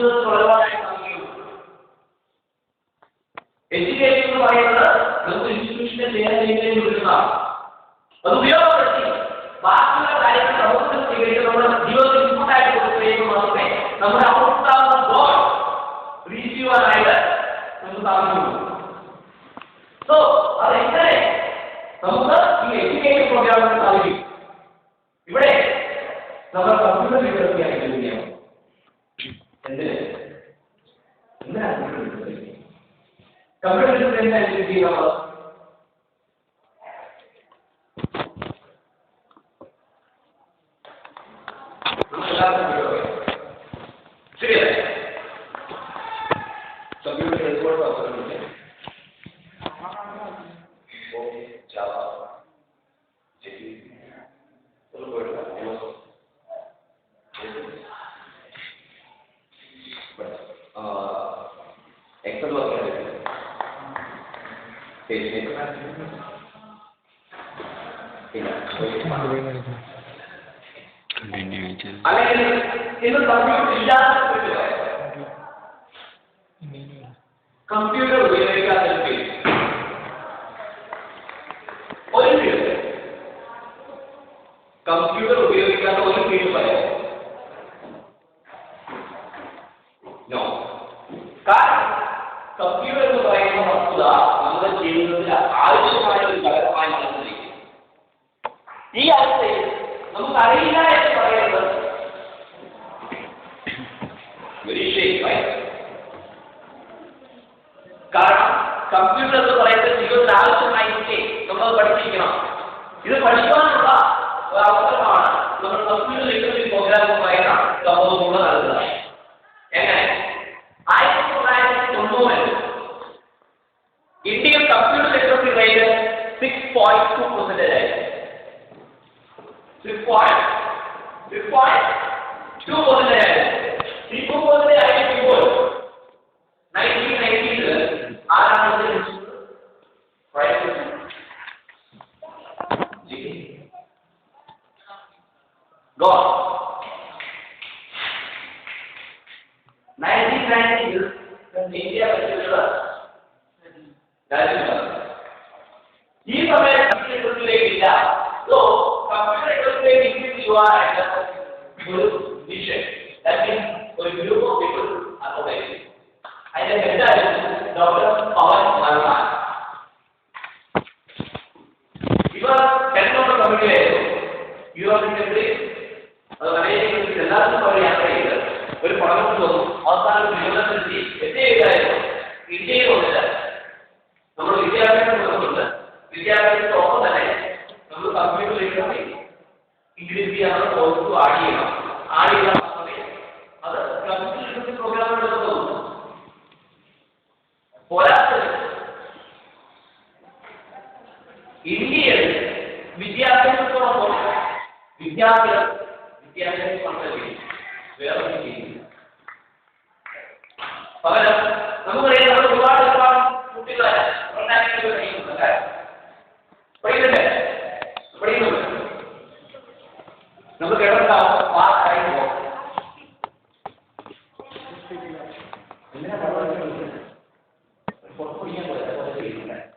ജീവിതത്തിൽ വളരുവാനായിട്ട് സാധിക്കും. എഡ്യൂക്കേഷൻ എന്ന് പറയുന്നത് നമുക്ക് ഇൻസ്റ്റിറ്റ്യൂഷനെ ചെയ്യാൻ കൊടുക്കുന്നതാണ്. അത് ഉപയോഗപ്പെടുത്തി ബാക്കിയുള്ള കാര്യങ്ങൾ സമൂഹത്തിൽ സ്വീകരിച്ച് നമ്മുടെ ജീവിതത്തിൽ ഇൻപുട്ടായിട്ട് കൊടുക്കുകയും മാത്രമേ നമ്മുടെ ഔട്ട്പുട്ടാകുന്ന ഗോൾ റീച്ച് ചെയ്യുവാനായിട്ട് നമുക്ക് സാധിക്കുള്ളൂ. സോ അതെങ്ങനെ നമുക്ക് ഈ എഡ്യൂക്കേഷൻ പ്രോഗ്രാമിന് സാധിക്കും? ഇവിടെ നമ്മൾ കമ്പ്യൂട്ടർ ലിറ്ററസിയാണ് ചെയ്യാം. എന്തിനാണ് കമ്പ്യൂട്ടർ ലിറ്ററസി എന്താ ചെയ്യുന്നത്? ശരിയല്ലേ? കമ്പ്യൂട്ടർ എക്സ്പോർട്ട് അവസരമില്ലേ? Excel work അല്ലെങ്കിൽ ഇന്ന് കമ്പ്യൂട്ടർ ഇല്ലാത്ത കമ്പ്യൂട്ടർ ഉപയോഗിക്കാത്ത ഒരു ഫീൽഡ് കമ്പ്യൂട്ടർ ഉപയോഗിക്കാത്ത ഒരു ഫീൽഡ് പറയാം. കാരണം കമ്പ്യൂട്ടർ എന്ന് പറയുന്ന വസ്തുത നമ്മുടെ ജീവിതത്തിൽ ആവശ്യമായ ഒരു ഘടകമായി മാറുന്നിരിക്കും. ഈ അവസ്ഥയിൽ നമുക്കറിയില്ല എന്ന് പറയുന്നത് കാരണം കമ്പ്യൂട്ടർ എന്ന് പറയുന്നത് ജീവിതത്തിൽ ആവശ്യമായിരിക്കെ നമ്മൾ പഠിപ്പിക്കണം. ഇത് പഠിക്കാനുള്ള ഒരു അവസരമാണ് നമ്മൾ കമ്പ്യൂട്ടർ ലിറ്ററസി പ്രോഗ്രാം എന്ന് പറയുന്ന സംഭവം നൽകുന്നത്. എങ്ങനെ? 1990 ഇന്ത്യയിൽ കമ്പ്യൂട്ടർ ലിറ്ററസി റേറ്റ് 6.2% ആയിരുന്നു. 6.2% ആയിരുന്നു. ഇപ്പോൾ 1990 ആരാണ് God 1990 ഇന്ത്യ ഈ സമയത്ത് കമ്പ്യൂട്ടറിലേക്കില്ല. സോ കമ്പ്യൂട്ടറിലേക്ക് ഇൻക്രീസ് ചെയ്യുവാനായിട്ട് ഒരു വിഷൻ ഒരു ഗ്രൂപ്പ് ഓഫ് പീപ്പിൾ അക്കോമഡേറ്റ്. അതിന്റെ ഹെഡായിരുന്നു ഡോക്ടർ പവൻ മൽഹാൻ. ഇവർ ഹെഡ് കമ്മിറ്റിയായിരുന്നു. യൂറോപ്യൻ കൺട്രീസ് അത് അമേരിക്കൻ എല്ലാവർക്കും അവർ യാത്ര ചെയ്ത് ഒരു പഠനത്തിൽ വന്നു. അവസാനം വിനോദത്തിൽ എത്തിയായിരുന്നു ഇന്ത്യയിലുണ്ട്. നമ്മൾ വിദ്യാഭ്യാസം കൊടുക്കുന്നുണ്ട്. വിദ്യാഭ്യാസത്തോടൊപ്പം തന്നെ നമ്മൾ കമ്പ്യൂട്ടർ ലിറ്ററസി ഇൻക്രീസ് ചെയ്യാനുള്ള കോഴ്സ് ആഡ് ചെയ്യണം. ആഡ് ചെയ്താൽ മാത്രമേ അത് കമ്പ്യൂട്ടർ ലിറ്ററസി പ്രോഗ്രാമുകളിൽ തോന്നുന്നു. പോരാത്തത് ഇന്ത്യയിൽ വിദ്യാഭ്യാസത്തോടൊപ്പം വിദ്യാഭ്യാസം വേറെ ചെയ്യുന്നു. പകരം നമുക്കറിയാം നമ്മൾ ഒരുപാട് കുട്ടികളെ പഠിക്കുന്നുണ്ട്. നമുക്ക് എവിടെന്താവും പാസ്സായി പോകും. എന്തിനാ പഠിക്കാൻ